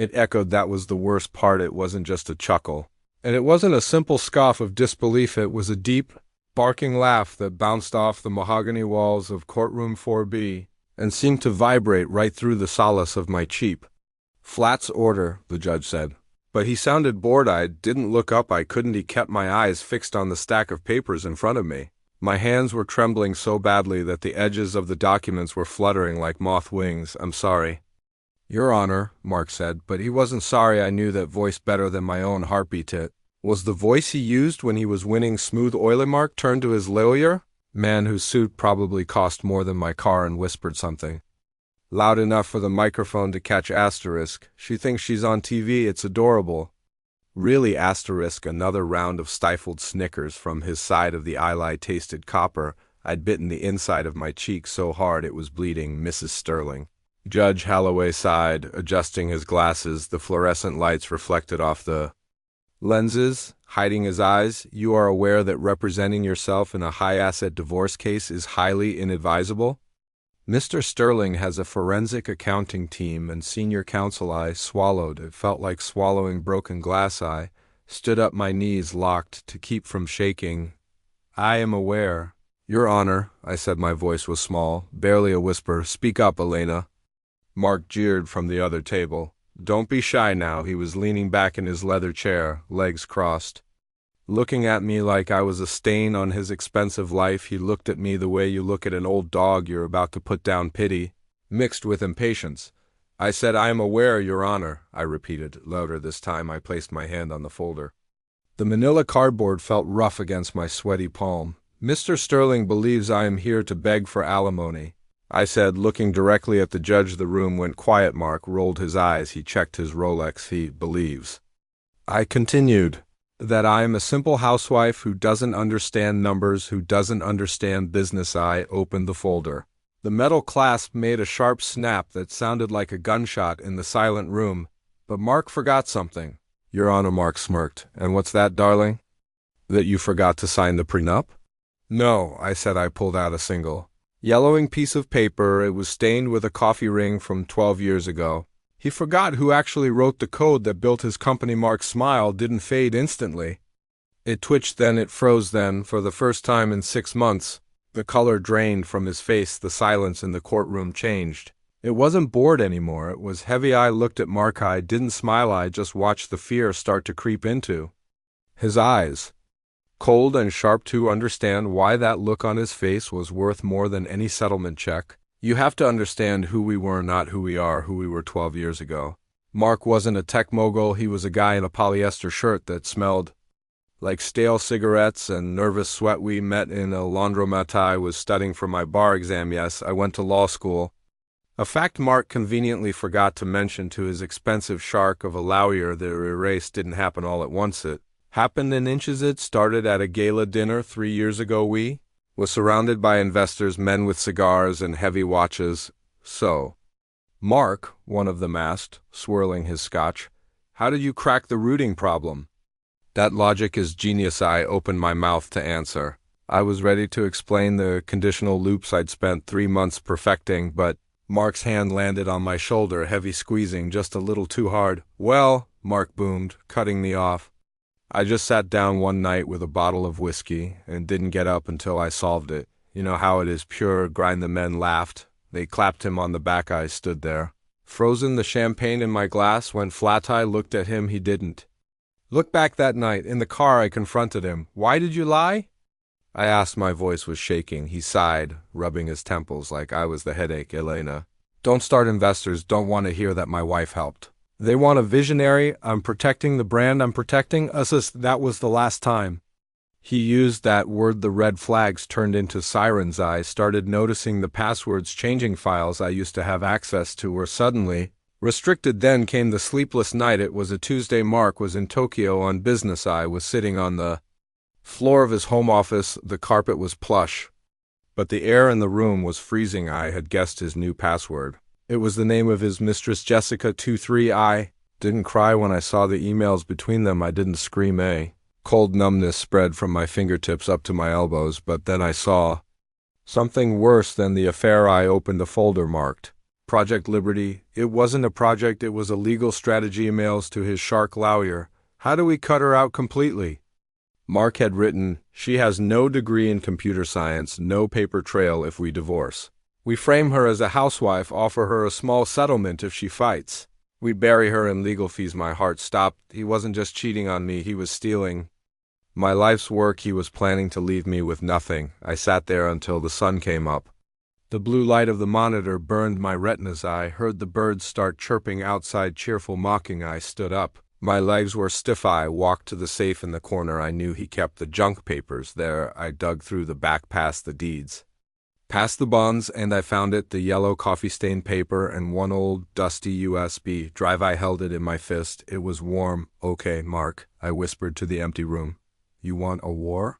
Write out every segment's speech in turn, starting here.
It echoed. That was the worst part. It wasn't just a chuckle. And it wasn't a simple scoff of disbelief. It was a deep, barking laugh that bounced off the mahogany walls of Courtroom 4B and seemed to vibrate right through the solace of my cheap. "Flat's order," the judge said. But he sounded bored. I didn't look up. I couldn't. He kept my eyes fixed on the stack of papers in front of me. My hands were trembling so badly that the edges of the documents were fluttering like moth wings. "I'm sorry, Your Honor," Mark said, but he wasn't sorry. I knew that voice better than my own heartbeat. It was the voice he used when he was winning smooth oily. Mark turned to his lawyer, man whose suit probably cost more than my car, and whispered something loud enough for the microphone to catch. Asterisk, she thinks she's on TV. It's adorable. Really? Asterisk. Another round of stifled snickers from his side of the aisle. Tasted copper. I'd bitten the inside of my cheek so hard it was bleeding. "Mrs. Sterling." Judge Holloway sighed, adjusting his glasses. The fluorescent lights reflected off the lenses, hiding his eyes. "You are aware that representing yourself in a high-asset divorce case is highly inadvisable? Mr. Sterling has a forensic accounting team and senior counsel." I swallowed. It felt like swallowing broken glass. I stood up, my knees locked to keep from shaking. "I am aware, Your Honor," I said. My voice was small, barely a whisper. "Speak up, Elena." Mark jeered from the other table. "Don't be shy now." He was leaning back in his leather chair, legs crossed, looking at me like I was a stain on his expensive life. He looked at me the way you look at an old dog you're about to put down, pity mixed with impatience. I said, "I am aware, Your Honor," I repeated, louder this time. I placed my hand on the folder. The manila cardboard felt rough against my sweaty palm. "Mr. Sterling believes I am here to beg for alimony," I said, looking directly at the judge. The room went quiet. Mark rolled his eyes. He checked his Rolex. "He believes," I continued, "that I am a simple housewife who doesn't understand numbers, who doesn't understand business." I opened the folder. The metal clasp made a sharp snap that sounded like a gunshot in the silent room. But Mark forgot something. "Your Honor," Mark smirked. "And what's that, darling?" "That you forgot to sign the prenup?" "No," I said. I pulled out a single yellowing piece of paper. It was stained with a coffee ring from 12 years ago. He forgot who actually wrote the code that built his company. Mark's smile didn't fade instantly. It twitched, then it froze. Then, for the first time in 6 months, the color drained from his face. The silence in the courtroom changed. It wasn't bored anymore. It was heavy. I looked at Mark. I didn't smile. I just watched the fear start to creep into his eyes. Cold and sharp. To understand why that look on his face was worth more than any settlement check, you have to understand who we were, not who we are, who we were 12 years ago. Mark wasn't a tech mogul. He was a guy in a polyester shirt that smelled like stale cigarettes and nervous sweat. We met in a laundromat. I was studying for my bar exam. Yes, I went to law school. A fact Mark conveniently forgot to mention to his expensive shark of a lawyer. The erase didn't happen all at once. It happened in inches. It started at a gala dinner 3 years ago. We was surrounded by investors, men with cigars and heavy watches. "So, Mark," one of them asked, swirling his scotch, "how did you crack the rooting problem?" "That logic is genius." I opened my mouth to answer. I was ready to explain the conditional loops I'd spent 3 months perfecting, but Mark's hand landed on my shoulder, heavy, squeezing just a little too hard. "Well," Mark boomed, cutting me off, "I just sat down one night with a bottle of whiskey and didn't get up until I solved it. You know how it is, pure grind." The men laughed. They clapped him on the back. I stood there, frozen. The champagne in my glass went flat. I looked at him. He didn't look back. That night, in the car, I confronted him. "Why did you lie?" I asked. My voice was shaking. He sighed, rubbing his temples like I was the headache. "Elena, don't start. Investors don't want to hear that my wife helped. They want a visionary. I'm protecting the brand. I'm protecting us. That was the last time he used that word. The red flags turned into sirens. I started noticing the passwords changing. Files I used to have access to were suddenly restricted. Then came the sleepless night. It was a Tuesday. Mark was in Tokyo on business. I was sitting on the floor of his home office. The carpet was plush, but the air in the room was freezing. I had guessed his new password. It was the name of his mistress, Jessica 23. I didn't cry when I saw the emails between them. I didn't scream. A cold numbness spread from my fingertips up to my elbows. But then I saw something worse than the affair. I opened a folder marked Project Liberty. It wasn't a project, it was a legal strategy. Emails to his shark lawyer. How do we cut her out completely? Mark had written, she has no degree in computer science, no paper trail if we divorce. We frame her as a housewife, offer her a small settlement if she fights. We bury her in legal fees. My heart stopped. He wasn't just cheating on me, he was stealing my life's work. He was planning to leave me with nothing. I sat there until the sun came up. The blue light of the monitor burned my retinas. I heard the birds start chirping outside, cheerful mocking. I stood up. My legs were stiff. I walked to the safe in the corner. I knew he kept the junk papers there. I dug through the back past the deeds, past the bonds, and I found it, the yellow coffee-stained paper and one old, dusty USB drive. I held it in my fist. It was warm. Okay, Mark, I whispered to the empty room. You want a war?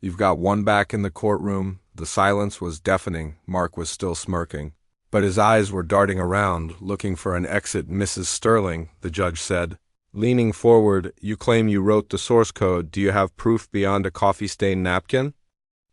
You've got one back in the courtroom. The silence was deafening. Mark was still smirking, but his eyes were darting around, looking for an exit. Mrs. Sterling, the judge said, leaning forward, you claim you wrote the source code. Do you have proof beyond a coffee-stained napkin?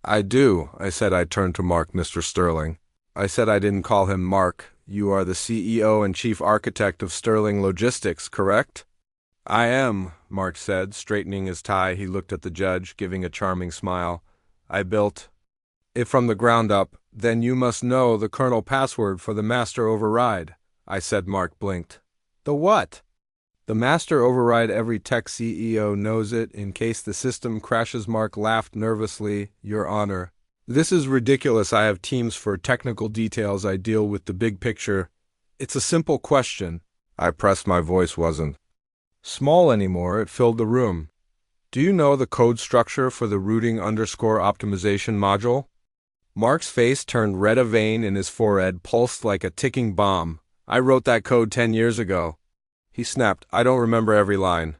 I do, I said. I turned to Mark. Mr. Sterling. I said. I didn't call him Mark. You are the CEO and chief architect of Sterling Logistics, correct? I am, Mark said, straightening his tie. He looked at the judge, giving a charming smile. I built it from the ground up. Then you must know the kernel password for the master override, I said. Mark blinked. The what? The master override. Every tech CEO knows it in case the system crashes. Mark laughed nervously. Your Honor, this is ridiculous. I have teams for technical details. I deal with the big picture. It's a simple question. I pressed. My voice wasn't small anymore. It filled the room. Do you know the code structure for the routing _optimization module? Mark's face turned red. A vein in his forehead pulsed like a ticking bomb. I wrote that code 10 years ago. He snapped. I don't remember every line.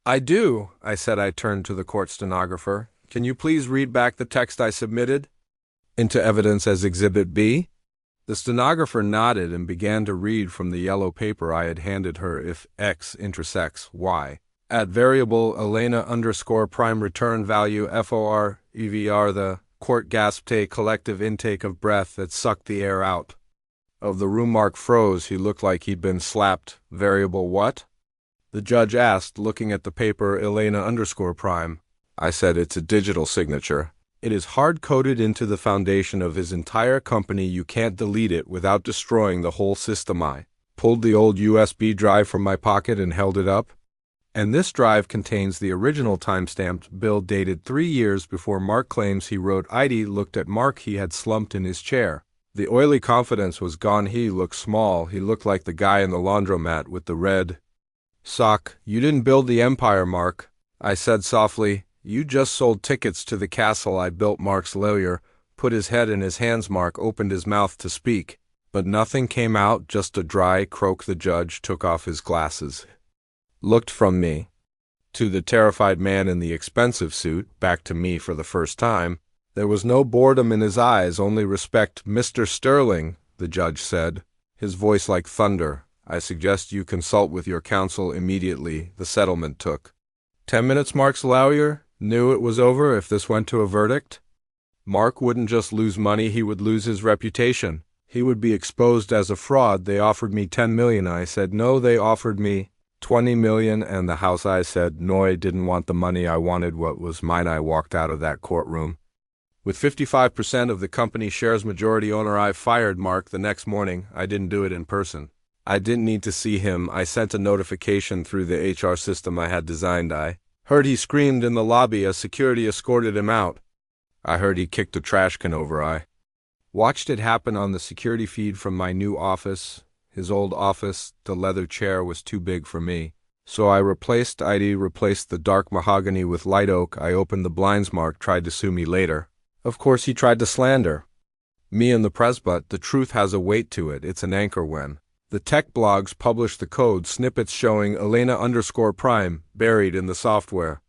I do, I said. I turned to the court stenographer. Can you please read back the text I submitted into evidence as Exhibit B? The stenographer nodded and began to read from the yellow paper I had handed her. If X intersects Y at variable Elena _prime return value FOR EVR, the court gasped a collective intake of breath that sucked the air out of the room. Mark froze. He looked like he'd been slapped. Variable what? The judge asked, looking at the paper. Elena _prime. I said. It's a digital signature. It is hard-coded into the foundation of his entire company. You can't delete it without destroying the whole system. I pulled the old USB drive from my pocket and held it up. And this drive contains the original time-stamped bill dated 3 years before Mark claims he wrote. Heidi looked at Mark. He had slumped in his chair. The oily confidence was gone. He looked small. He looked like the guy in the laundromat with the red sock. You didn't build the empire, Mark, I said softly. You just sold tickets to the castle I built. Mark's lawyer put his head in his hands. Mark opened his mouth to speak, but nothing came out, just a dry croak. The judge took off his glasses, looked from me to the terrified man in the expensive suit, back to me for the first time. There was no boredom in his eyes, only respect. Mr. Sterling, the judge said, his voice like thunder, I suggest you consult with your counsel immediately. The settlement took 10 minutes. Mark's lawyer knew it was over if this went to a verdict. Mark wouldn't just lose money, he would lose his reputation. He would be exposed as a fraud. They offered me 10 million. I said no. They offered me 20 million and the house. I said no. I didn't want the money. I wanted what was mine. I walked out of that courtroom with 55% of the company shares. Majority owner. I fired Mark the next morning. I didn't do it in person. I didn't need to see him. I sent a notification through the HR system I had designed. I heard he screamed in the lobby as security escorted him out. I heard he kicked a trash can over. I watched it happen on the security feed from my new office. His old office, the leather chair was too big for me. So I replaced the dark mahogany with light oak. I opened the blinds. Mark tried to sue me later. Of course he tried to slander me in the press, but the truth has a weight to it. It's an anchor. When the tech blogs published the code snippets showing Elena _prime buried in the software,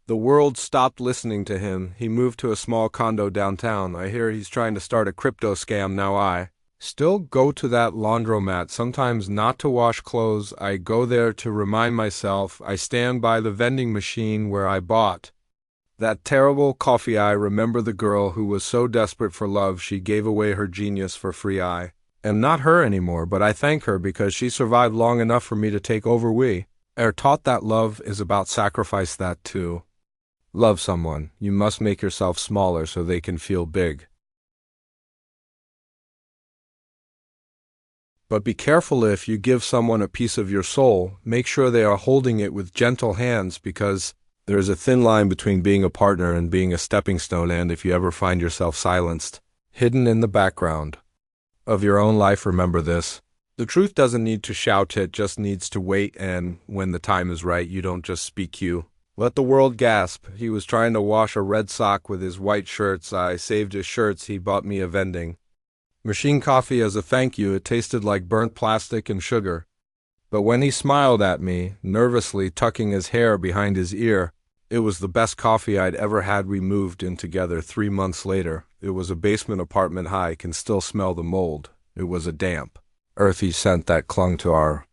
the world stopped listening to him. He moved to a small condo downtown. I hear he's trying to start a crypto scam now. I still go to that laundromat, sometimes not to wash clothes. I go there to remind myself. I stand by the vending machine where I bought that terrible coffee. I remember the girl who was so desperate for love she gave away her genius for free. I am not her anymore, but I thank her because she survived long enough for me to take over. We are taught that love is about sacrifice, that to love someone, you must make yourself smaller so they can feel big. But be careful if you give someone a piece of your soul, make sure they are holding it with gentle hands, because there is a thin line between being a partner and being a stepping stone, and if you ever find yourself silenced, hidden in the background of your own life, remember this. The truth doesn't need to shout, it just needs to wait, and when the time is right, you don't just speak, you let the world gasp. He was trying to wash a red sock with his white shirts. I saved his shirts. He bought me a vending machine coffee as a thank you. It tasted like burnt plastic and sugar. But when he smiled at me, nervously tucking his hair behind his ear, it was the best coffee I'd ever had. We moved in together 3 months later. It was a basement apartment. I can still smell the mold. It was a damp, earthy scent that clung to our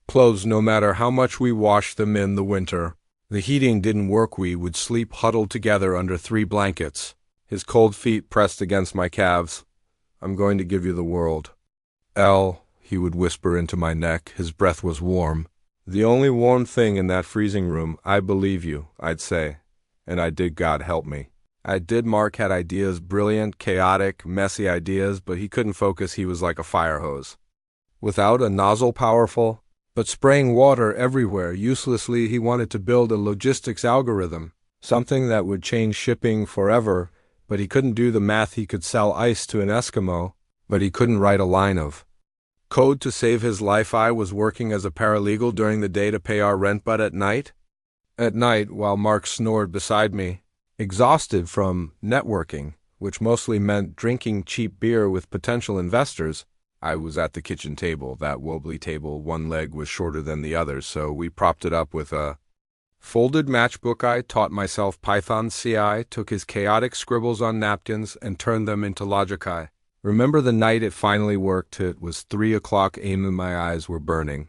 clothes no matter how much we washed them in the winter. The heating didn't work. We would sleep huddled together under 3 blankets, his cold feet pressed against my calves. I'm going to give you the world. Elle, he would whisper into my neck. His breath was warm. The only warm thing in that freezing room. I believe you, I'd say. And I did, God help me. I did. Mark had ideas, brilliant, chaotic, messy ideas, but he couldn't focus. He was like a fire hose without a nozzle, powerful, but spraying water everywhere uselessly. He wanted to build a logistics algorithm, something that would change shipping forever, but he couldn't do the math. He could sell ice to an Eskimo, but he couldn't write a line of code to save his life. I was working as a paralegal during the day to pay our rent, but at night, while Mark snored beside me, exhausted from networking, which mostly meant drinking cheap beer with potential investors, I was at the kitchen table, that wobbly table. One leg was shorter than the other, so we propped it up with a folded matchbook. I taught myself Python CI, took his chaotic scribbles on napkins and turned them into logic. I remember the night it finally worked. It was 3 o'clock a.m. and my eyes were burning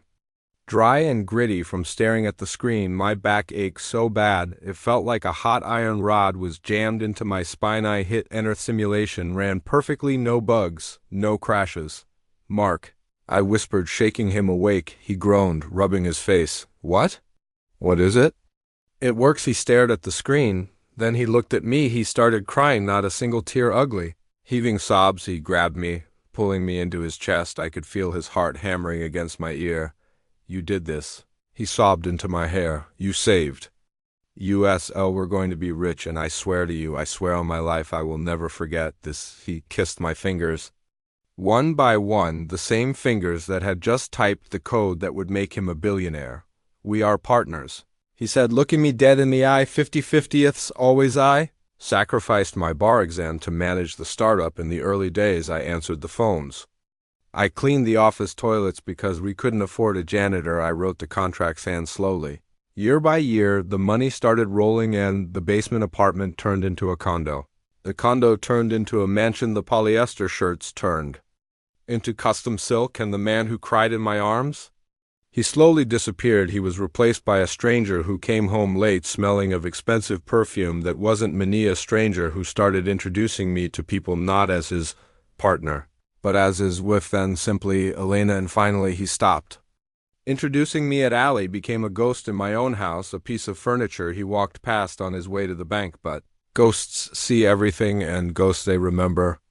dry and gritty from staring at the screen. My back ached so bad, it felt like a hot iron rod was jammed into my spine. I hit enter. Simulation ran perfectly, no bugs, no crashes. Mark, I whispered, shaking him awake. He groaned, rubbing his face. What? What is it? It works. He stared at the screen. Then he looked at me. He started crying, not a single tear, ugly, heaving sobs. He grabbed me, pulling me into his chest. I could feel his heart hammering against my ear. You did this. He sobbed into my hair. You saved us. We're going to be rich, and I swear to you, I swear on my life, I will never forget this. He kissed my fingers. One by one, the same fingers that had just typed the code that would make him a billionaire. We are partners, he said, looking me dead in the eye. 50/50ths, always I sacrificed my bar exam to manage the startup. In the early days, I answered the phones. I cleaned the office toilets because we couldn't afford a janitor. I wrote the contracts and slowly, year by year, the money started rolling and the basement apartment turned into a condo. The condo turned into a mansion. The polyester shirts turned into custom silk, and the man who cried in my arms, he slowly disappeared. He was replaced by a stranger who came home late, smelling of expensive perfume that wasn't me. A stranger who started introducing me to people not as his partner, but as his wife, then simply Elena, and finally he stopped introducing me at alley, became a ghost in my own house, a piece of furniture he walked past on his way to the bank. But ghosts see everything, and ghosts, they remember